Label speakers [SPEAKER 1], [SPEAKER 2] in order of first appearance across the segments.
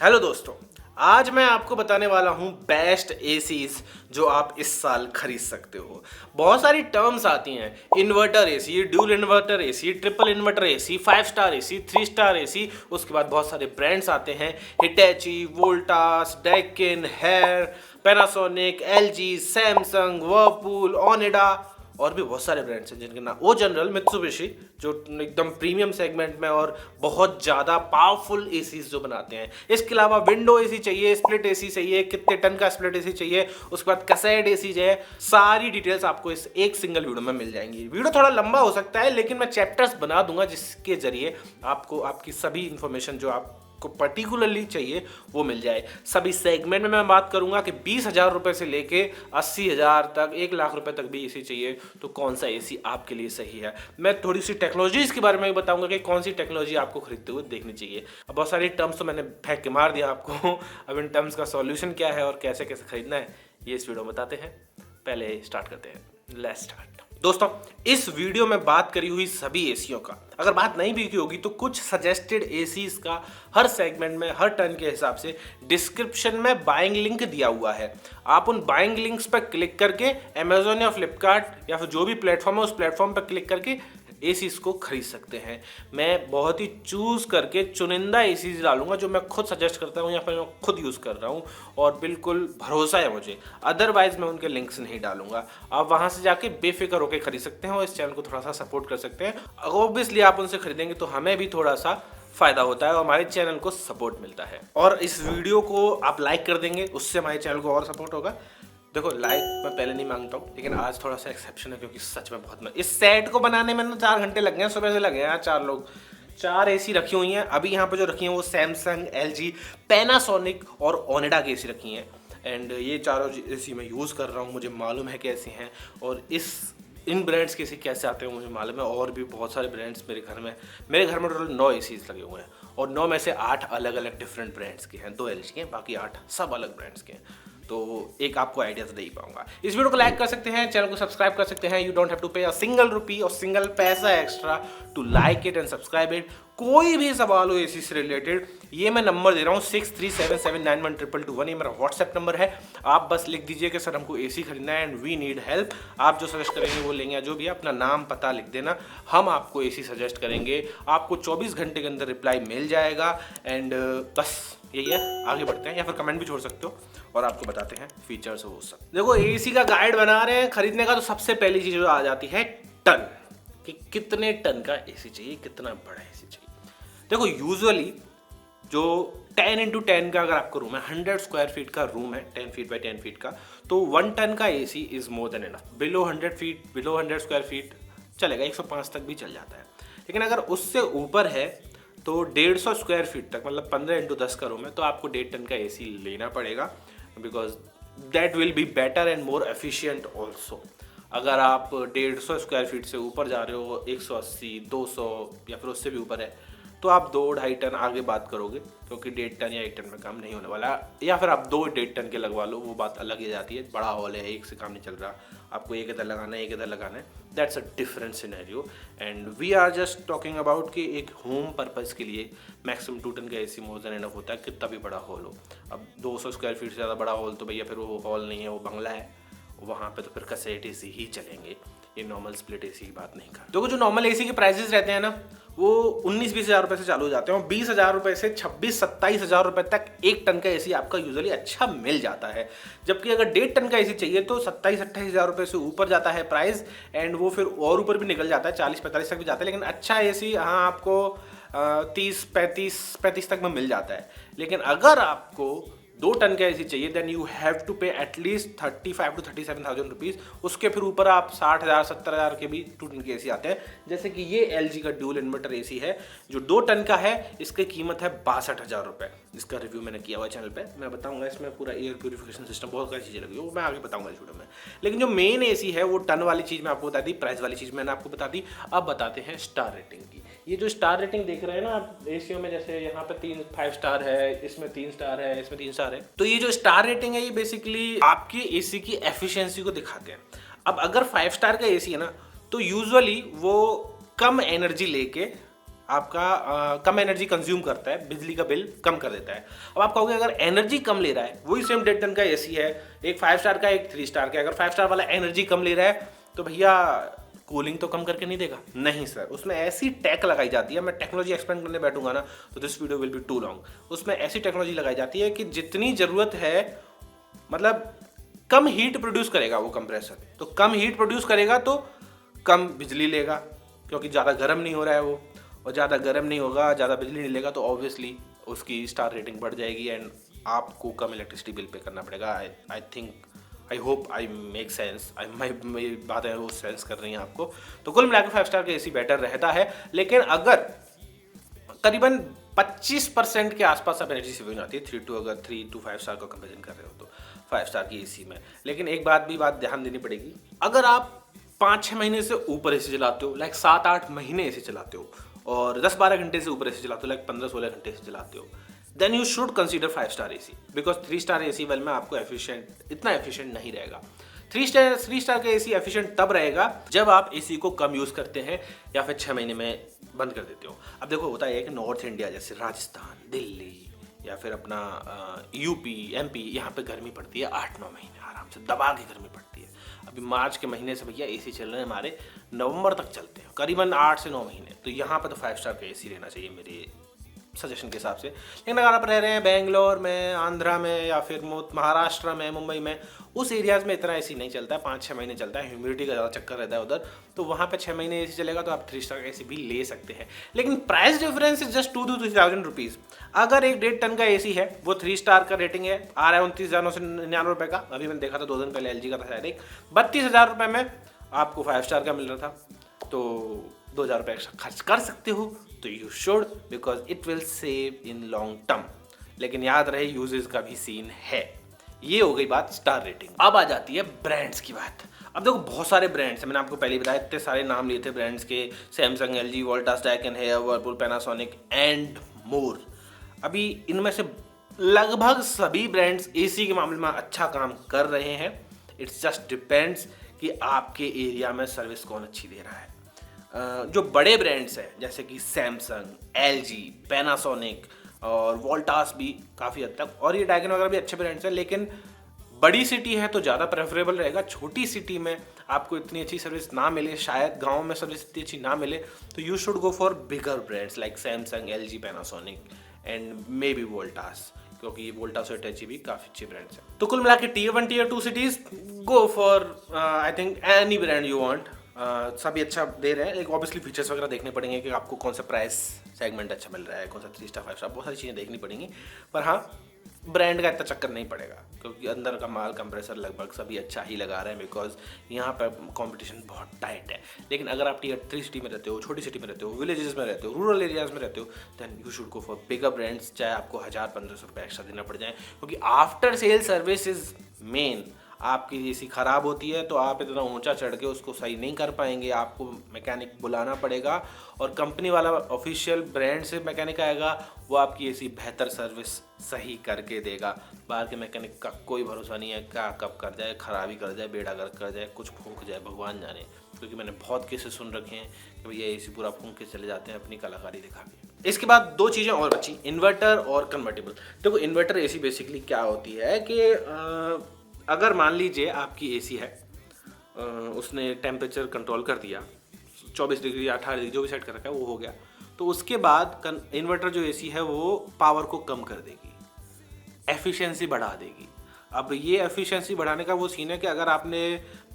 [SPEAKER 1] Hello दोस्तों, आज मैं आपको बताने वाला हूँ बेस्ट एसीज जो आप इस साल खरीद सकते हो। बहुत सारी टर्म्स आती हैं, inverter AC, dual inverter AC, triple inverter AC, 5 star AC, 3 star AC. उसके बाद बहुत सारे ब्रांड्स आते हैं, Hitachi, Voltas, Daikin, Haier, Panasonic, LG, Samsung, Whirlpool, Onida और भी बहुत सारे ब्रांड्स हैं जिनके नाम, वो जनरल, मित्सुबिशी जो एकदम प्रीमियम सेगमेंट में और बहुत ज़्यादा पावरफुल एसीज जो बनाते हैं। इसके अलावा विंडो एसी चाहिए, स्प्लिट एसी चाहिए, कितने टन का स्प्लिट एसी चाहिए, उसके बाद कैसेट एसी चाहिए, सारी डिटेल्स आपको इस एक सिंगल वीडियो में मिल जाएंगी। वीडियो थोड़ा लंबा हो सकता है लेकिन मैं चैप्टर्स बना दूंगा जिसके जरिए आपको आपकी सभी इंफॉर्मेशन जो आप को पर्टिकुलरली चाहिए वो मिल जाए। सभी सेगमेंट में मैं बात करूंगा कि 20,000 रुपए से लेके 80,000 तक, 1 लाख रुपए तक भी एसी चाहिए तो कौन सा एसी आपके लिए सही है। मैं थोड़ी सी टेक्नोलॉजीज के बारे में भी बताऊंगा कि कौन सी टेक्नोलॉजी आपको खरीदते हुए देखनी चाहिए। अब बहुत सारी टर्म्स तो मैंने फेंक के मार दिया आपको। अब इन टर्म्स का सॉल्यूशन क्या है और कैसे कैसे खरीदना है ये इस वीडियो में बताते हैं। पहले स्टार्ट करते हैं। Let's start. दोस्तों, इस वीडियो में बात करी हुई सभी एसीओ का, अगर बात नहीं भी की होगी तो कुछ सजेस्टेड एसीज का हर सेगमेंट में हर टन के हिसाब से डिस्क्रिप्शन में बाइंग लिंक दिया हुआ है। आप उन बाइंग लिंक्स पर क्लिक करके अमेजोन या फ्लिपकार्ट या फिर जो भी प्लेटफॉर्म है उस प्लेटफॉर्म पर क्लिक करके एसीज को खरीद सकते हैं। मैं बहुत ही चूज करके चुनिंदा एसीज डालूंगा जो मैं खुद सजेस्ट करता हूँ या फिर मैं खुद यूज़ कर रहा हूँ और बिल्कुल भरोसा है मुझे, अदरवाइज मैं उनके लिंक्स नहीं डालूंगा। आप वहाँ से जाके बेफिक्र होकर खरीद सकते हैं और इस चैनल को थोड़ा सा सपोर्ट कर सकते हैं। ऑब्वियसली आप उनसे खरीदेंगे तो हमें भी थोड़ा सा फायदा होता है और हमारे चैनल को सपोर्ट मिलता है। और इस वीडियो को आप लाइक कर देंगे, उससे हमारे चैनल को और सपोर्ट होगा। देखो, लाइक मैं पहले नहीं मांगता हूँ लेकिन आज थोड़ा सा एक्सेप्शन है क्योंकि सच में बहुत इस सेट को बनाने में ना 4 घंटे लग गए, सुबह से लगे हैं 4 लोग। 4 एसी रखी हुई हैं अभी यहाँ पे जो रखी हैं वो सैमसंग, एलजी, पैनासोनिक और ओनिडा की एसी रखी हैं। एंड ये चारों एसी मैं यूज़ कर रहा हूँ, मुझे मालूम है कैसी हैं और इन ब्रांड्स के एसी कैसे आते हैं मुझे मालूम है। और भी बहुत सारे ब्रांड्स मेरे घर में टोटल 9 एसीज लगे हुए हैं और 9 में से 8 अलग अलग डिफरेंट ब्रांड्स के हैं, 2 एलजी के हैं, बाकी 8 सब अलग ब्रांड्स के हैं। तो एक आपको आइडिया तो दे ही पाऊंगा। इस वीडियो को लाइक कर सकते हैं, चैनल को सब्सक्राइब कर सकते हैं। यू डोंट हैव टू पे अ सिंगल रुपी और सिंगल पैसा extra to like it and subscribe it. कोई भी सवाल हो एसी से रिलेटेड, ये मैं नंबर दे रहा हूँ 6377912221, ये मेरा व्हाट्सएप नंबर है। आप बस लिख दीजिए कि सर हमको एसी खरीदना है एंड वी नीड हेल्प। आप जो सजेस्ट करेंगे वो लेंगे, जो भी अपना नाम पता लिख देना, हम आपको एसी सजेस्ट करेंगे। आपको 24 घंटे के अंदर रिप्लाई मिल जाएगा। एंड बस यही है, आगे बढ़ते हैं या फिर कमेंट भी छोड़ सकते हो और आपको बताते हैं फीचर्स वो सब। देखो, एसी का गाइड बना रहे हैं खरीदने का तो सबसे पहली चीज जो आ जाती है टन, कि कितने टन का एसी चाहिए, कितना बड़ा एसी चाहिए। देखो, यूजुअली जो 10x10 का अगर आपका रूम है, 100 स्क्वायर फीट का रूम है, 10 फीट बाई 10 फीट का, तो 1 टन का AC is more than enough. Below 100 feet, below 100 square feet चलेगा, 105 तक भी चल जाता है। लेकिन अगर उससे ऊपर है तो 150 स्क्वायर फीट तक, मतलब 15x10 का रूम है, तो आपको 1.5 टन का एसी लेना पड़ेगा, because that will be better and more efficient also. अगर आप 150 स्क्वायर फीट से ऊपर जा रहे हो, 180, 200 या फिर उससे भी ऊपर है, तो आप 2-2.5 टन आगे बात करोगे क्योंकि 1.5 टन या 1 टन में काम नहीं होने वाला। या फिर आप 2-1.5 टन के लगवा लो, वो बात अलग ही जाती है। बड़ा हॉल है, एक से काम नहीं चल रहा, आपको एक इधर लगाना है, एक इधर लगाना है, that's a different scenario. And we are just talking about कि एक होम पर्पज़ के लिए मैक्सिमम 2 टन का एसी मोर देन इनफ होता है, कितना भी बड़ा हॉल हो। अब 200 स्क्वायर फीट से ज़्यादा बड़ा हॉल तो भैया फिर वो हॉल नहीं है, वो बंगला है, वहाँ पे तो फिर कैसेट एसी ही चलेंगे, ये नॉर्मल स्प्लिट एसी की बात नहीं कर। देखो, जो नॉर्मल एसी के प्राइसेस रहते हैं ना, वो 19-20 हज़ार रुपये से चालू हो जाते हैं और 20 हज़ार रुपये से 26-27 हज़ार रुपये तक 1 टन का एसी आपका यूजुअली अच्छा मिल जाता है। जबकि अगर 1.5 टन का एसी चाहिए तो 27-28 हज़ार रुपये से ऊपर जाता है प्राइस, एंड वो फिर और ऊपर भी निकल जाता है, 40-45 तक भी जाता है। लेकिन अच्छा एसी हाँ आपको 30-35 तक में मिल जाता है। लेकिन अगर आपको 2 टन का एसी चाहिए देन यू हैव टू पे एटलीस्ट 35 to 37,000 रुपीज़। उसके फिर ऊपर आप 60,000-70,000 के भी 2 टन के एसी आते हैं। जैसे कि ये एलजी का ड्यूल इन्वर्टर एसी है जो 2 टन का है, इसकी कीमत है 62,000 रुपये। इसका रिव्यू मैंने किया हुआ है चैनल पे, मैं बताऊंगा। इसमें पूरा एयर प्यूरिफिकेशन सिस्टम, बहुत सारी चीज़ें लगी, वो मैं आगे बताऊंगा इस वीडियो में। लेकिन जो मेन एसी है वो टन वाली चीज़ मैं आपको बता दी, प्राइस वाली चीज़ मैंने आपको बता दी। अब बताते हैं स्टार रेटिंग की। ये जो स्टार रेटिंग देख रहे हैं ना आप एसीओ में, जैसे यहाँ पे 5 स्टार है, इसमें 3 स्टार है, इसमें 3 स्टार है, तो ये जो स्टार रेटिंग है ये बेसिकली आपकी एसी की एफिशिएंसी को दिखाते हैं। अब अगर 5 स्टार का एसी है ना, तो यूजुअली वो कम एनर्जी लेके आपका कम एनर्जी कंज्यूम करता है, बिजली का बिल कम कर देता है। अब आप कहोगे अगर एनर्जी कम ले रहा है, वही सेम 1.5 टन का एसी है, एक 5 स्टार का एक 3 स्टार का, अगर 5 स्टार वाला एनर्जी कम ले रहा है तो भैया कूलिंग तो कम करके नहीं देगा। नहीं सर, उसमें ऐसी टेक लगाई जाती है, मैं टेक्नोलॉजी एक्सप्लेन करने बैठूंगा ना तो this video will be too long. उसमें ऐसी टेक्नोलॉजी लगाई जाती है कि जितनी ज़रूरत है, मतलब कम हीट प्रोड्यूस करेगा वो कंप्रेसर, तो कम हीट प्रोड्यूस करेगा तो कम बिजली लेगा, क्योंकि ज़्यादा गर्म नहीं हो रहा है वो, और ज़्यादा गर्म नहीं होगा, ज़्यादा बिजली नहीं लेगा तो ऑब्वियसली उसकी स्टार रेटिंग बढ़ जाएगी एंड आपको कम इलेक्ट्रिसिटी बिल पे करना पड़ेगा। I think, I hope I make sense, मेरी बातें वो सेंस कर रही हैं आपको। तो कुल मिलाकर 5 स्टार का एसी बेटर रहता है, लेकिन अगर करीबन 25% के आसपास आप एनर्जी सेविंग आती है, 3 to 5 स्टार का कंपेरिजन कर रहे हो तो 5 स्टार की एसी में। लेकिन एक बात ध्यान देनी पड़ेगी, अगर आप 5-6 महीने से ऊपर एसी चलाते हो, लाइक 7-8 महीने एसी चलाते हो और 10-12 घंटे से ऊपर एसी चलाते हो, लाइक 15-16 घंटे से चलाते हो, then you should consider 5 star AC, because 3 star AC well में आपको इतना एफिशिएंट नहीं रहेगा। 3 स्टार का एसी एफिशिएंट तब रहेगा जब आप एसी को कम यूज करते हैं या फिर 6 महीने में बंद कर देते हो। अब देखो होता है कि नॉर्थ इंडिया जैसे राजस्थान, दिल्ली या फिर अपना यूपी, एमपी, यहाँ पे गर्मी पड़ती है 8-9 महीने आराम से दबा के गर्मी पड़ती है। अभी मार्च के महीने से भैया एसी चल रहे हैं हमारे, नवंबर तक चलते हैं, करीबन 8 से 9 महीने। तो यहाँ पे तो 5 स्टार का एसी रहना चाहिए मेरे सजेशन के हिसाब से। लेकिन अगर आप रह रहे हैं बेंगलोर में, आंध्रा में या फिर महाराष्ट्र में, मुंबई में, उस एरियाज में इतना एसी नहीं चलता है, 5-6 महीने चलता है, ह्यूमिडिटी का ज़्यादा चक्कर रहता है उधर, तो वहाँ पे 6 महीने एसी चलेगा तो आप 3 स्टार का एसी भी ले सकते हैं। लेकिन price difference is just 2,000 rupees. अगर एक 1.5 टन का एसी है, वो 3 स्टार का रेटिंग है, आ रहा है 29,999 रुपये का, अभी मैंने देखा था 2 दिन पहले LG का था शायद, एक 32,000 रुपये में आपको 5 स्टार का मिल रहा था, तो 2,000 रुपये एक्स्ट्रा खर्च कर सकते हो तो you should, because it will save in long term. लेकिन याद रहे यूजेस का भी सीन है। ये हो गई बात स्टार रेटिंग। अब आ जाती है ब्रांड्स की बात। अब देखो बहुत सारे ब्रांड्स हैं, मैंने आपको पहले बताया, इतने सारे नाम लिए थे ब्रांड्स के, Samsung, LG, Voltas, Daikin, Haier, Whirlpool, Panasonic and more. अभी इनमें से लगभग सभी ब्रांड्स एसी के मामले में अच्छा काम कर रहे हैं। इट्स जस्ट डिपेंड्स कि आपके एरिया में सर्विस कौन अच्छी दे रहा है। जो बड़े ब्रांड्स हैं जैसे कि सैमसंग, LG, पैनासोनिक और वोल्टास भी काफ़ी हद तक, और ये डैकन वगैरह भी अच्छे ब्रांड्स हैं, लेकिन बड़ी सिटी है तो ज़्यादा प्रेफरेबल रहेगा। छोटी सिटी में आपको इतनी अच्छी सर्विस ना मिले, शायद गांव में सर्विस इतनी अच्छी ना मिले, तो you should go for bigger brands like Samsung, LG, Panasonic and may be Voltas, क्योंकि वोल्टास और हिटैची भी काफ़ी अच्छे ब्रांड्स हैं। तो कुल मिला के Tier 1, Tier 2 cities, go for I think any brand you want. सभी अच्छा दे रहे हैं, एक ऑब्वियसली फीचर्स वगैरह देखने पड़ेंगे कि आपको कौन सा प्राइस सेगमेंट अच्छा मिल रहा है, कौन सा 3 स्टार 5 स्टार, बहुत सारी चीज़ें देखनी पड़ेंगी। पर हाँ, ब्रांड का इतना चक्कर नहीं पड़ेगा, क्योंकि अंदर का माल कंप्रेसर लगभग सभी अच्छा ही लगा रहे हैं, बिकॉज यहाँ पर कंपटीशन बहुत टाइट है। लेकिन अगर आप Tier 3 सिटी में रहते हो, छोटी सिटी में रहते हो, विलेजेस में रहते हो, रूरल एरियाज में रहते हो, then you should go for bigger brands, चाहे आपको 1,000-1,500 रुपये एक्स्ट्रा देना पड़ जाए, क्योंकि after sale service is main. आपकी एसी ख़राब होती है तो आप इतना ऊंचा चढ़ के उसको सही नहीं कर पाएंगे, आपको मैकेनिक बुलाना पड़ेगा, और कंपनी वाला ऑफिशियल ब्रांड से मैकेनिक आएगा, वो आपकी एसी बेहतर सर्विस सही करके देगा। बाहर के मैकेनिक का कोई भरोसा नहीं है, क्या कब कर जाए, खराबी कर जाए, बेड़ा गर्क कर जाए, कुछ फूंक जाए, भगवान जाने। क्योंकि मैंने बहुत केसेस सुन रखे हैं कि भैया एसी पूरा फूंक के चले जाते हैं अपनी कलाकारी दिखा के। इसके बाद 2 चीज़ें और बची, इन्वर्टर और कन्वर्टेबल। देखो इन्वर्टर एसी बेसिकली क्या होती है कि अगर मान लीजिए आपकी एसी है, उसने टेम्परेचर कंट्रोल कर दिया, 24 डिग्री 18 डिग्री जो भी सेट कर रखा है वो हो गया, तो उसके बाद इन्वर्टर जो एसी है वो पावर को कम कर देगी, एफिशिएंसी बढ़ा देगी। अब ये एफिशिएंसी बढ़ाने का वो सीन है कि अगर आपने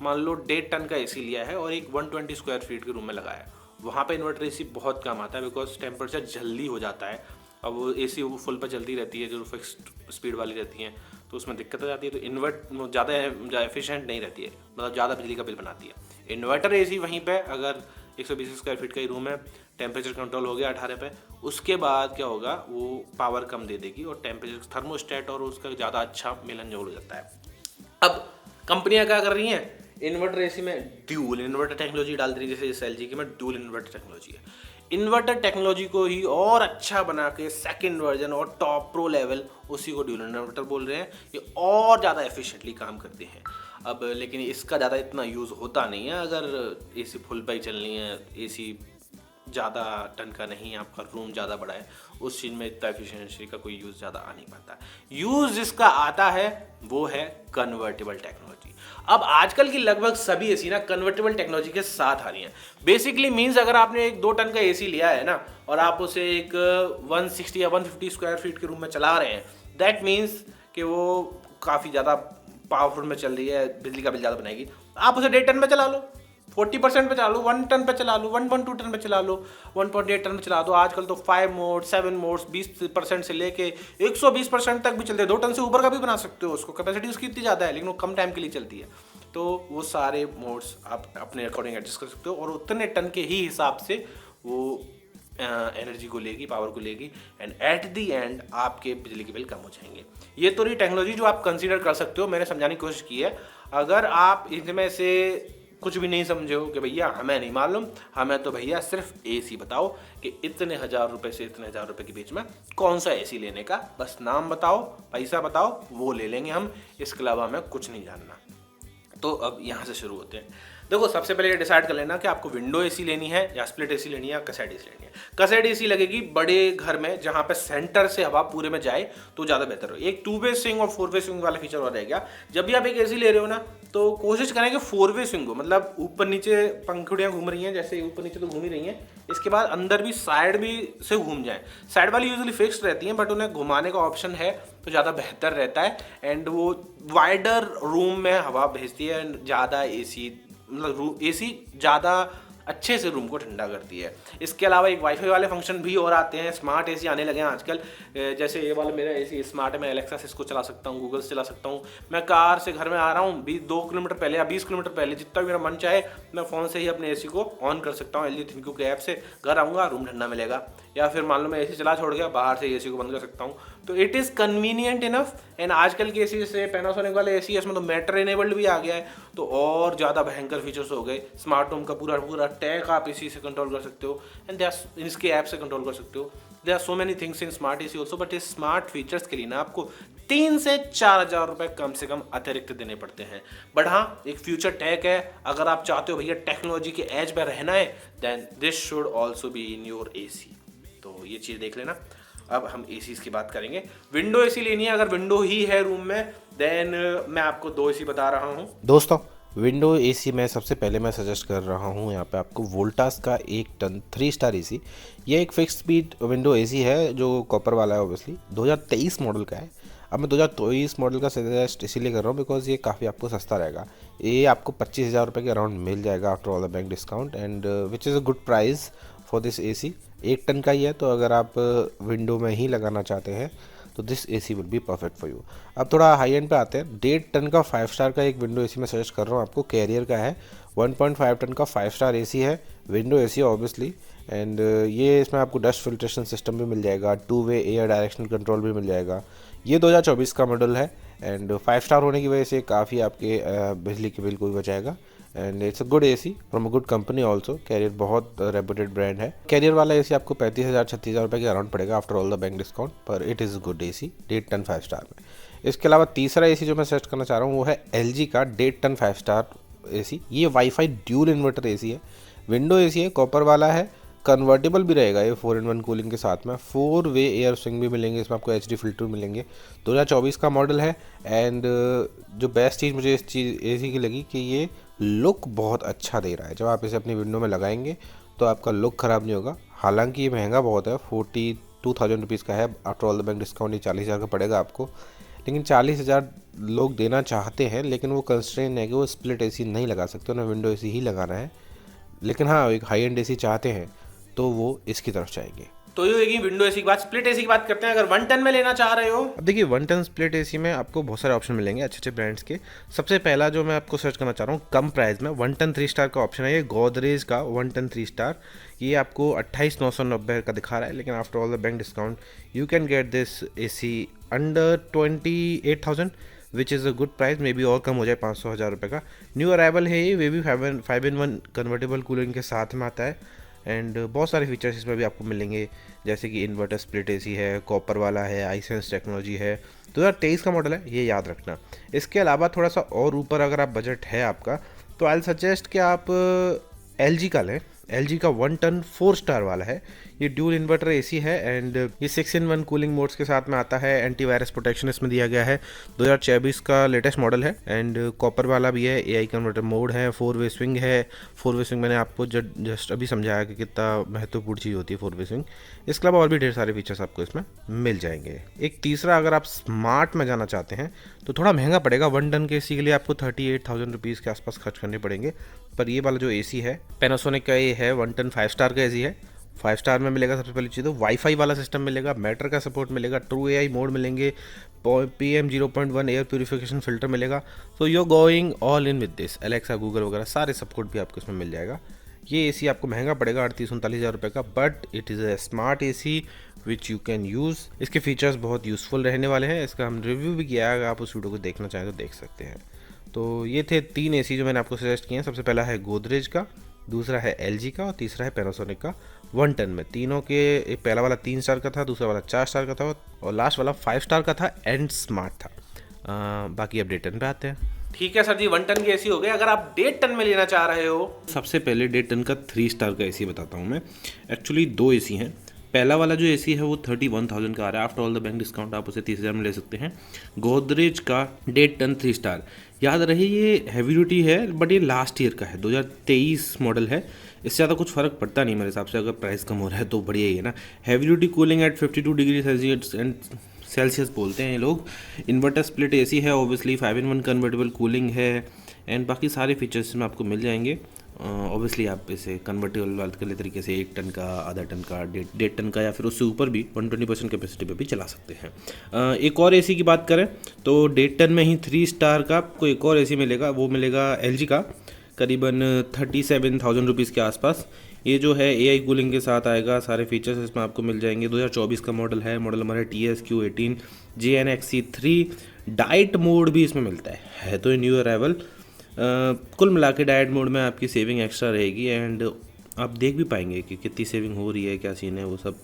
[SPEAKER 1] मान लो 1.5 टन का एसी लिया है और एक 120 स्क्वायर फीट के रूम में लगाया, वहाँ पे इन्वर्टर एसी बहुत कम आता है, बिकॉज टेम्परेचर जल्दी हो जाता है। अब वो एसी वो फुल पर चलती रहती है, जो फिक्स्ड स्पीड वाली रहती हैं, तो उसमें दिक्कत आ जाती है। तो इन्वर्ट ज़्यादा एफिशिएंट नहीं रहती है, मतलब ज़्यादा बिजली का बिल बनाती है। इन्वर्टर एसी वहीं पे अगर 120 स्क्वायर फीट का ही रूम है, टेम्परेचर कंट्रोल हो गया 18 पे, उसके बाद क्या होगा, वो पावर कम दे देगी और टेम्परेचर थर्मोस्टेट और उसका ज़्यादा अच्छा मिलन जोड़ हो जाता है। अब कंपनियाँ क्या कर रही हैं, इन्वर्टर एसी में ड्यूल इन्वर्टर टेक्नोलॉजी डाल रही है, जैसे इस LG की में ड्यूल इन्वर्टर टेक्नोलॉजी है। इन्वर्टर टेक्नोलॉजी को ही और अच्छा बना के सेकंड वर्जन और टॉप प्रो लेवल, उसी को ड्यूल इन्वर्टर बोल रहे हैं। ये और ज़्यादा एफिशिएंटली काम करते हैं। अब लेकिन इसका ज़्यादा इतना यूज़ होता नहीं है। अगर एसी फुल पे ही चलनी है, एसी ज़्यादा टन का नहीं है, आपका रूम ज़्यादा बड़ा है, उस चीज़ में इतना एफिशिएंसी का कोई यूज़ ज़्यादा आ नहीं पाता। यूज़ जिसका आता है वो है कन्वर्टेबल टेक्नोलॉजी। अब आजकल की लगभग सभी एसी ना कन्वर्टेबल टेक्नोलॉजी के साथ आ रही हैं। बेसिकली मीन्स अगर आपने एक 2 टन का एसी लिया है ना और आप उसे एक 160 या 150 स्क्वायर फीट के रूम में चला रहे हैं, दैट मीन्स कि वो काफ़ी ज़्यादा पावरफुल में चल रही है, बिजली का बिल ज़्यादा बनाएगी। आप उसे 1.5 टन पे चला लो, 40% पे चला लो, 1 टन पे चला लो, 1.2 टन पे चला लो, 1.8 टन पे चला दो। आजकल तो 5 मोड 7 मोड्स 20% से लेके 120% तक भी चलते हैं। 2 टन से ऊपर का भी बना सकते हो उसको, कैपेसिटी उसकी इतनी ज़्यादा है, लेकिन वो कम टाइम के लिए चलती है। तो वो सारे मोड्स आप अपने अकॉर्डिंग एडजस्ट कर सकते हो और उतने टन के ही हिसाब से वो एनर्जी को लेगी, पावर को लेगी, एंड एट दी एंड आपके बिजली के बिल कम हो जाएंगे। ये तो रही टेक्नोलॉजी जो आप कंसीडर कर सकते हो, मैंने समझाने की कोशिश की है। अगर आप इनमें से कुछ भी नहीं समझे हो कि भैया हमें नहीं मालूम, हमें तो भैया सिर्फ एसी बताओ कि इतने हज़ार रुपए से इतने हज़ार रुपए के बीच में कौन सा एसी लेने का, बस नाम बताओ, पैसा बताओ, वो ले लेंगे हम, इसके अलावा हमें कुछ नहीं जानना। तो अब यहाँ से शुरू होते हैं। देखो, सबसे पहले ये डिसाइड कर लेना कि आपको विंडो एसी लेनी है या स्प्लिट एसी लेनी है या कसेट एसी लेनी है। कसेट एसी लगेगी बड़े घर में जहाँ पे सेंटर से हवा पूरे में जाए तो ज़्यादा बेहतर हो। एक 2 वे स्विंग और 4 वे स्विंग वाला फीचर और रहेगा। जब भी आप एक एसी ले रहे हो ना तो कोशिश करें कि 4 वे स्विंग हो, मतलब ऊपर नीचे पंखुड़ियाँ घूम रही हैं, जैसे ऊपर नीचे तो घूम ही रही हैं, इसके बाद अंदर भी साइड भी से घूम जाएं। साइड वाली यूजुअली फिक्स्ड रहती हैं, बट उन्हें घुमाने का ऑप्शन है तो ज़्यादा बेहतर रहता है, एंड वो वाइडर रूम में हवा भेजती है, ज़्यादा एसी मतलब एसी ज़्यादा अच्छे से रूम को ठंडा करती है। इसके अलावा एक वाईफाई वाले फंक्शन भी और आते हैं, स्मार्ट एसी आने लगे हैं आजकल। जैसे ये वाला मेरा एसी स्मार्ट है, मैं एलेक्सा से इसको चला सकता हूँ, गूगल से चला सकता हूँ। मैं कार से घर में आ रहा हूँ 2 किलोमीटर पहले या 20 किलोमीटर पहले, जितना भी मेरा मन चाहे मैं फ़ोन से ही अपने एसी को ऑन कर सकता हूँ LG थिंकू के ऐप से। घर आऊँगा, रूम ठंडा मिलेगा। या फिर मान लो मैं एसी चला छोड़ गया, बाहर से एसी को बंद कर सकता हूँ। तो it is convenient enough. And आजकल के एसी जैसे पैनासोनिक वाले एसी है, इसमें तो मैटर इनेबल्ड भी आ गया है, तो और ज़्यादा भयंकर फीचर्स हो गए। स्मार्ट होम का पूरा पूरा टैग आप इसी से कंट्रोल कर सकते हो, एंड इसके ऐप से कंट्रोल कर सकते हो। There are so many things in smart AC also, but इस स्मार्ट फीचर्स के लिए ना आपको 3 से 4 हज़ार रुपये कम से कम अतिरिक्त देने पड़ते हैं। बट हाँ, एक फ्यूचर टैग है। अगर आप चाहते हो भैया टेक्नोलॉजी के एज पर रहना है, then this should also be in your AC. तो ये चीज़ देख लेना। अब हम एसीज की बात करेंगे। विंडो एसी लेनी है, अगर विंडो ही है रूम में, देन मैं आपको 2 एसी बता रहा हूँ।
[SPEAKER 2] दोस्तों, विंडो एसी में सबसे पहले मैं सजेस्ट कर रहा हूँ यहाँ पे आपको वोल्टास का 1 टन 3 स्टार एसी। ये एक फिक्स स्पीड विंडो एसी है जो कॉपर वाला है, ऑब्वियसली 2023 मॉडल का है। अब मैं 2023 मॉडल का सजेस्ट इसीलिए कर रहा हूँ बिकॉज ये काफ़ी आपको सस्ता रहेगा। ये आपको 25,000 रुपये के अराउंड मिल जाएगा after all the bank discount, and which is a good price for this AC. 1 ton का ही है, तो अगर आप विंडो में ही लगाना चाहते हैं तो this AC will be perfect for you. अब थोड़ा हाई एंड पे आते हैं। 1.5 टन का 5 स्टार का एक विंडो एसी मैं सजेस्ट कर रहा हूँ आपको, कैरियर का है। 1.5 टन का 5 स्टार एसी है, विंडो एसी ऑब्वियसली, एंड ये इसमें आपको डस्ट फिल्ट्रेशन सिस्टम भी मिल जाएगा, 2 वे एयर डायरेक्शनल कंट्रोल भी मिल जाएगा। ये 2024 का मॉडल है, एंड 5 स्टार होने की वजह से काफ़ी आपके बिजली के बिल को भी बचाएगा, and it's a good AC from a good company also. Carrier बहुत रेप्यूटेड ब्रांड है। कैरियर वाला एसी आपको 35,000-36,000 रुपये के अराउंड पड़ेगा after all the bank discount, पर it is good AC 1.5 ton 5 star में। इसके अलावा तीसरा एसी जो मैं सजेस्ट करना चाह रहा हूँ वो है LG का 1.5 टन 5 स्टार एसी। ये वाईफाई ड्यूल इन्वर्टर एसी है, विंडो एसी है, कॉपर वाला है, कन्वर्टेबल भी रहेगा ये 4-in-1 कूलिंग के साथ में। 4 वे एयर स्विंग भी मिलेंगे, इसमें आपको HD फिल्टर मिलेंगे। 2024 का मॉडल है, एंड जो बेस्ट चीज़ मुझे इस चीज़ एसी की लगी कि ये लुक बहुत अच्छा दे रहा है। जब आप इसे अपनी विंडो में लगाएंगे तो आपका लुक ख़राब नहीं होगा। हालांकि ये महंगा बहुत है, 42,000 रुपीज़ का है। After all the bank discount ये 40,000 का पड़ेगा आपको, लेकिन 40,000 लोग देना चाहते हैं, लेकिन वो कंस्ट्रेन है कि वो स्प्लिट एसी नहीं लगा सकते, उन्हें विंडो एसी ही लगाना है। लेकिन हाँ, एक हाई एंड एसी चाहते हैं तो वो इसकी तरफ जाएंगे।
[SPEAKER 1] तो ये होगी विंडो एसी की बात। स्प्लिट एसी की बात करते हैं। अगर 1 टन में लेना चाह रहे हो,
[SPEAKER 2] अब देखिए 1 टन स्प्लिट एसी में आपको बहुत सारे ऑप्शन मिलेंगे अच्छे अच्छे ब्रांड्स के। सबसे पहला जो मैं आपको सर्च करना चाह रहा हूँ कम प्राइस में, 1 टन 3 स्टार का ऑप्शन है। ये गोदरेज का 1 टन 3 स्टार, ये आपको 28,990 का दिखा रहा है, लेकिन after all the bank discount you can get this AC under 28,000 which is a good price. May be और कम हो जाए 500-1000 रुपये का। न्यू अराइवल है ये, वे भी 5-in-1 कन्वर्टेबल कूलिंग के साथ में आता है, एंड बहुत सारे फीचर्स इसमें भी आपको मिलेंगे, जैसे कि इन्वर्टर स्प्लिट एसी है, कॉपर वाला है, iSense टेक्नोलॉजी है। 2023 का मॉडल है, ये याद रखना। इसके अलावा थोड़ा सा और ऊपर अगर आप बजट है आपका, तो आई सजेस्ट कि आप LG का लें। LG का 1 टन 4 स्टार वाला है। ये ड्यूल इन्वर्टर एसी है एंड ये 6-in-1 कूलिंग मोड्स के साथ में आता है। एंटीवायरस प्रोटेक्शन इसमें दिया गया है। 2024 का लेटेस्ट मॉडल है एंड कॉपर वाला भी है। AI कन्वर्टर मोड है, 4-वे स्विंग है। 4-वे स्विंग मैंने आपको जस्ट अभी समझाया कि कितना महत्वपूर्ण चीज़ होती है 4-वे स्विंग। इसके अलावा और भी ढेर सारे फीचर्स आपको इसमें मिल जाएंगे। एक तीसरा, अगर आप स्मार्ट में जाना चाहते हैं तो थोड़ा महंगा पड़ेगा। 1 टन के एसी के लिए आपको 38,000 रुपीज़ के आसपास खर्च करने पड़ेंगे। पर ये वाला जो एसी है पैनासोनिक का ये है 1 टन 5 स्टार का एसी है। 5 स्टार में मिलेगा सबसे पहली चीज़ तो वाईफाई वाला सिस्टम मिलेगा, मैटर का सपोर्ट मिलेगा, ट्रू AI मोड मिलेंगे, PM 0.1 एयर प्यूरिफिकेशन फिल्टर मिलेगा। So you going all in with this. Alexa, Google वगैरह सारे सपोर्ट भी आपको इसमें मिल जाएगा। ये एसी आपको महंगा पड़ेगा 38-39 हज़ार रुपये का, but it is a smart AC which you can use. इसके फीचर्स बहुत यूज़फुल रहने वाले हैं। इसका हम रिव्यू भी किया है, अगर आप उस वीडियो को देखना चाहें तो देख सकते हैं। तो ये थे 3 एसी जो मैंने आपको सजेस्ट किए हैं। सबसे पहला है गोदरेज का, दूसरा है LG का और तीसरा है पैनासोनिक का 1 टन में। तीनों के पहला वाला 3 स्टार का था, दूसरा वाला 4 स्टार का था और लास्ट वाला 5 स्टार का था एंड स्मार्ट था। बाकी अब डे 10 पे आते हैं।
[SPEAKER 1] ठीक है सर जी, 1 टन के एसी हो गए। अगर आप 1.5 टन में लेना चाह रहे हो,
[SPEAKER 2] सबसे पहले 1.5 टन का 3 स्टार का एसी बताता हूँ मैं। एक्चुअली 2 एसी हैं। पहला वाला जो एसी है वो 31,000 का आ रहा है। After all the bank discount आप उसे 30,000 में ले सकते हैं। गोदरेज का 1.5 टन 3 स्टार, याद रहे ये हैवी ड्यूटी है बट ये लास्ट ईयर का है, 2023 मॉडल है। इससे ज़्यादा कुछ फ़र्क पड़ता नहीं मेरे हिसाब से। अगर प्राइस कम हो रहा है तो बढ़िया ही है ना। Heavy duty cooling at 52 degree Celsius बोलते हैं ये लोग। इन्वर्टर स्प्लिट एसी है, ऑब्वियसली 5-in-1 कन्वर्टेबल कूलिंग है एंड बाकी सारे फीचर्स इसमें आपको मिल जाएंगे। ऑब्वियसली आप इसे कन्वर्टेबल वाले तरीके से 1 टन का, आधा टन का, 1.5 टन का या फिर उससे ऊपर भी 120% कैपेसिटी पे भी चला सकते हैं। एक और एसी की बात करें तो 1.5 टन में ही 3 स्टार का आपको एक और एसी मिलेगा। वो मिलेगा LG का, करीबन 37,000 रुपीज़ के आसपास। ये जो है AI कूलिंग के साथ आएगा। सारे फीचर्स इसमें आपको मिल जाएंगे। 2024 का मॉडल है। मॉडल नंबर है TSQ18 JNXC3। डाइट मोड भी इसमें मिलता है तो न्यू अराइवल। कुल मिला के डाइट मोड में आपकी सेविंग एक्स्ट्रा रहेगी एंड आप देख भी पाएंगे कि कितनी सेविंग हो रही है, क्या सीन है, वो सब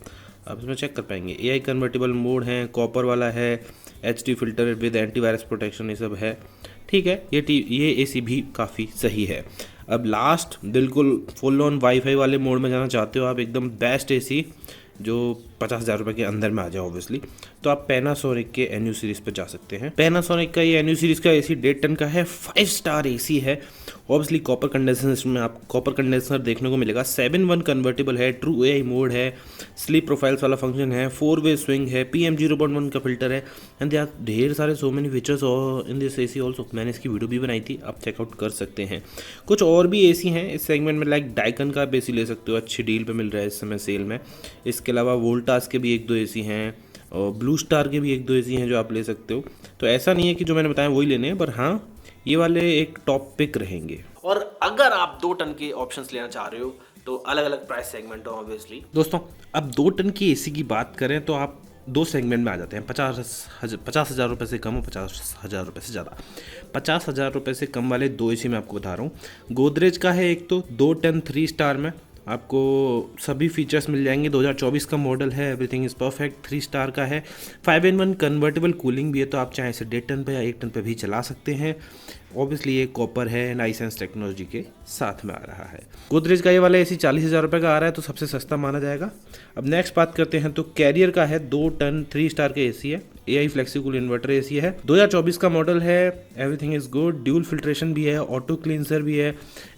[SPEAKER 2] आप इसमें चेक कर पाएंगे। AI कन्वर्टेबल मोड है, कॉपर वाला है, HD filter with antivirus protection, ये सब है। ठीक है, ये एसी भी काफ़ी सही है। अब लास्ट बिल्कुल फुल ऑन वाईफाई वाले मोड में जाना चाहते हो आप, एकदम बेस्ट एसी जो 50,000 रुपये के अंदर में आ जाए ऑब्वियसली, तो आप पैनासोनिक के NU सीरीज़ पे जा सकते हैं। पैनासोनिक का ये NU सीरीज़ का एसी 1.5 टन का है, 5 स्टार एसी है। ऑब्वियसली कॉपर कंडेंसर, इसमें आप कॉपर कंडेंसर देखने को मिलेगा। 7-in-1 कन्वर्टेबल है, ट्रू AI मोड है, स्लीप प्रोफाइल्स वाला फंक्शन है, 4-वे स्विंग है, PM 0.1 का फिल्टर है एंड यार ढेर सारे so many features in this AC also. मैंने इसकी वीडियो भी बनाई थी, आप चेकआउट कर सकते हैं। कुछ और भी एसी हैं इस सेगमेंट में, लाइक डाइकन का एसी ले सकते हो, अच्छी डील पे मिल रहा है इस समय सेल में। इसके अलावा वोल्टास के भी 1-2 एसी हैं और ब्लू स्टार के भी 1-2 एसी हैं जो आप ले सकते हो। तो ऐसा नहीं है कि जो मैंने बताया वही लेने हैं, पर हाँ ये वाले एक टॉप पिक रहेंगे।
[SPEAKER 1] और अगर आप 2 टन के ऑप्शंस लेना चाह रहे हो तो अलग अलग प्राइस सेगमेंट हो ऑब्वियसली।
[SPEAKER 2] दोस्तों अब 2 टन की एसी की बात करें तो आप 2 सेगमेंट में आ जाते हैं। 50,000 रुपये से कम और 50,000 रुपये से ज़्यादा। 50,000 रुपये से कम वाले 2 एसी मैं आपको बता रहा हूँ। गोदरेज का है एक तो 2 टन 3 स्टार में आपको सभी फीचर्स मिल जाएंगे। 2024 का मॉडल है, एवरीथिंग इज़ परफेक्ट। 3 स्टार का है, 5-in-1 कन्वर्टेबल कूलिंग भी है, तो आप चाहे इसे 1.5 टन पे या 1 टन पे भी चला सकते हैं। ऑब्वियसली ये कॉपर है, नाइसेंस टेक्नोलॉजी के साथ में आ रहा है। गोदरेज का ये वाला एसी 40,000 रुपये का आ रहा है, तो सबसे सस्ता माना जाएगा। अब नेक्स्ट बात करते हैं तो कैरियर का है, 2 टन 3 स्टार के एसी है, AI फ्लेक्सिबल इन्वर्टर एसी है, 2024 का मॉडल है, everything is good, dual filtration भी है, ऑटो क्लींसर भी है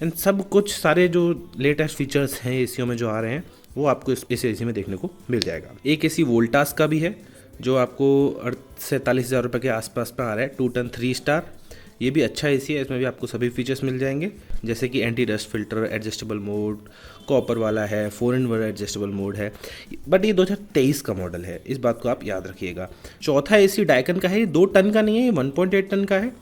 [SPEAKER 2] एंड सब कुछ सारे जो लेटेस्ट फीचर्स हैं एसीओ में जो आ रहे हैं वो आपको इस एसी में देखने को मिल जाएगा। एक एसी वोल्टास का भी है जो आपको 47,000 रुपये के आसपास में आ रहा है, 2 टन 3 स्टार। ये भी अच्छा एसी है, इसमें भी आपको सभी फीचर्स मिल जाएंगे जैसे कि anti dust filter, adjustable mode, copper वाला है, 4-in-1 एडजस्टेबल मोड है। बट ये 2023 का मॉडल है, इस बात को आप याद रखिएगा। चौथा एसी डाइकन का है, ये 2 टन का नहीं है, ये 1.8 टन का है।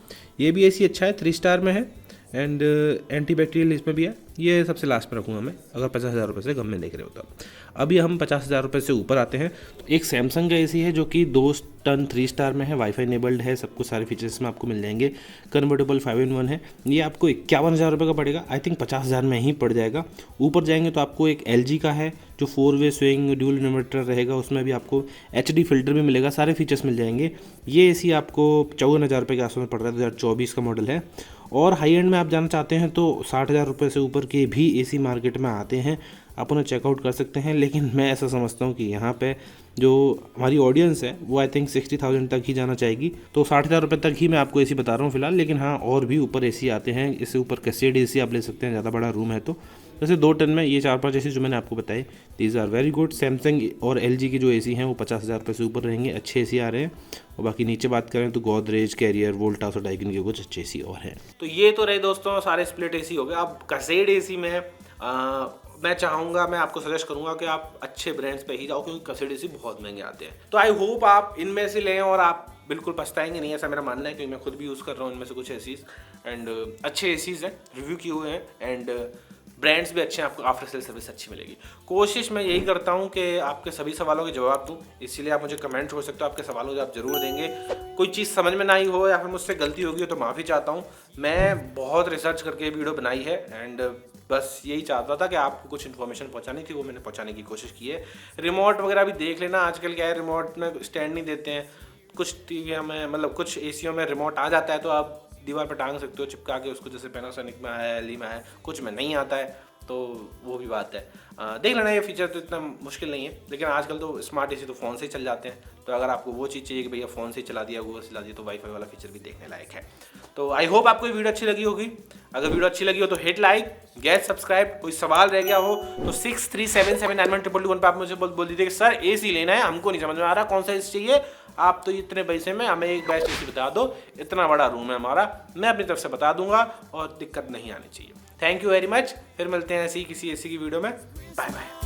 [SPEAKER 2] ये भी एसी अच्छा है, 3 स्टार में है एंड एंटी बैक्टीरियल इसमें भी है। ये सबसे लास्ट में रखूँगा मैं, अगर 50,000 रुपये से कम में देख रहे हो तो। अभी हम 50,000 रुपये से ऊपर आते हैं तो एक सैमसंग का एसी है जो कि 2 टन 3 स्टार में है, वाईफाई इनेबल्ड है, सब कुछ सारे फीचर्स में आपको मिल जाएंगे। कन्वर्टेबल 5-in-1 है, ये आपको 51,000 रुपये का पड़ेगा। आई थिंक 50,000 में ही पड़ जाएगा। ऊपर जाएंगे तो आपको एक LG का है जो 4-वे स्विंग ड्यूल इन्वर्टर रहेगा, उसमें भी आपको HD फिल्टर भी मिलेगा, सारे फीचर्स मिल जाएंगे। ये एसी आपको 54,000 रुपये के आसपास में पड़ रहा है, 2024 का मॉडल है। और हाई एंड में आप जाना चाहते हैं तो 60,000 रुपये से ऊपर के भी एसी मार्केट में आते हैं, आप उन्हें चेकआउट कर सकते हैं। लेकिन मैं ऐसा समझता हूँ कि यहाँ पे जो हमारी ऑडियंस है वो आई थिंक 60,000 तक ही जाना चाहेगी, तो 60,000 रुपये तक ही मैं आपको एसी बता रहा हूँ फिलहाल। लेकिन हाँ, और भी ऊपर एसी आते हैं, इससे ऊपर कैसेड एसी आप ले सकते हैं, ज़्यादा बड़ा रूम है तो। जैसे 2 टन में ये 4-5 एसी जो मैंने आपको बताए, these are very good. Samsung और LG की जो एसी हैं वो 50,000 रुपये से ऊपर रहेंगे, अच्छे एसी आ रहे हैं। और बाकी नीचे बात करें तो गोदरेज, कैरियर, वोल्टास और डाइकिन के कुछ अच्छे एसी और हैं।
[SPEAKER 1] तो ये तो रहे दोस्तों सारे स्प्लिट एसी हो गए। अब कैसेड एसी में मैं चाहूँगा, मैं आपको सजेस्ट करूँगा कि आप अच्छे ब्रांड्स पे ही जाओ, क्योंकि कैसेड एसी बहुत महंगे आते हैं। तो आई होप आप इनमें से लें और आप बिल्कुल पछताएंगे नहीं, ऐसा मेरा मानना है, क्योंकि मैं खुद भी यूज़ कर रहा हूँ इनमें से कुछ एसीज एंड अच्छे एसीज हैं, रिव्यू किए हुए हैं एंड ब्रांड्स भी अच्छे हैं, आपको आफ्टर सेल सर्विस अच्छी मिलेगी। कोशिश मैं यही करता हूँ कि आपके सभी सवालों के जवाब दूँ, इसीलिए आप मुझे कमेंट छोड़ सकते हो, आपके सवालों के जवाब जरूर देंगे। कोई चीज़ समझ में ना आई हो या फिर मुझसे गलती होगी हो तो माफ़ी चाहता हूँ। मैं बहुत रिसर्च करके वीडियो बनाई है एंड बस यही चाहता था कि आपको कुछ इन्फॉर्मेशन पहुंचानी थी, वो मैंने पहुंचाने की कोशिश की है। रिमोट वगैरह भी देख लेना, आजकल क्या है रिमोट में स्टैंड नहीं देते हैं, कुछ टीवी में मतलब कुछ एसीओ में रिमोट आ जाता है तो आप दीवार पर टांग सकते हो चिपका के उसको, जैसे पैनासोनिक में है, एलई में है, कुछ में नहीं आता है, तो वो भी बात है। देख लेना, ये फीचर तो इतना मुश्किल नहीं है। लेकिन आजकल तो स्मार्ट एसी तो फ़ोन से ही चल जाते हैं, तो अगर आपको वो चीज़ चाहिए कि भैया फ़ोन से ही चला दिया, गूगल से चला दिया, तो वाईफाई वाला फीचर भी देखने लायक है। तो आई होप आपको ये वीडियो अच्छी लगी होगी। अगर वीडियो अच्छी लगी हो तो हिट लाइक, गेट सब्सक्राइब। कोई सवाल रह गया हो तो 6377912221 पर आप मुझे बोल दीजिए कि सर एसी लेना है, हमको नहीं समझ में आ रहा कौन सा एसी चाहिए, आप तो इतने पैसे में हमें एक बेस्ट एसी बता दो, इतना बड़ा रूम है हमारा, मैं अपनी तरफ से बता दूंगा और दिक्कत नहीं आनी चाहिए। Thank you very much. फिर मिलते हैं ऐसी किसी एसी की वीडियो में। Bye bye.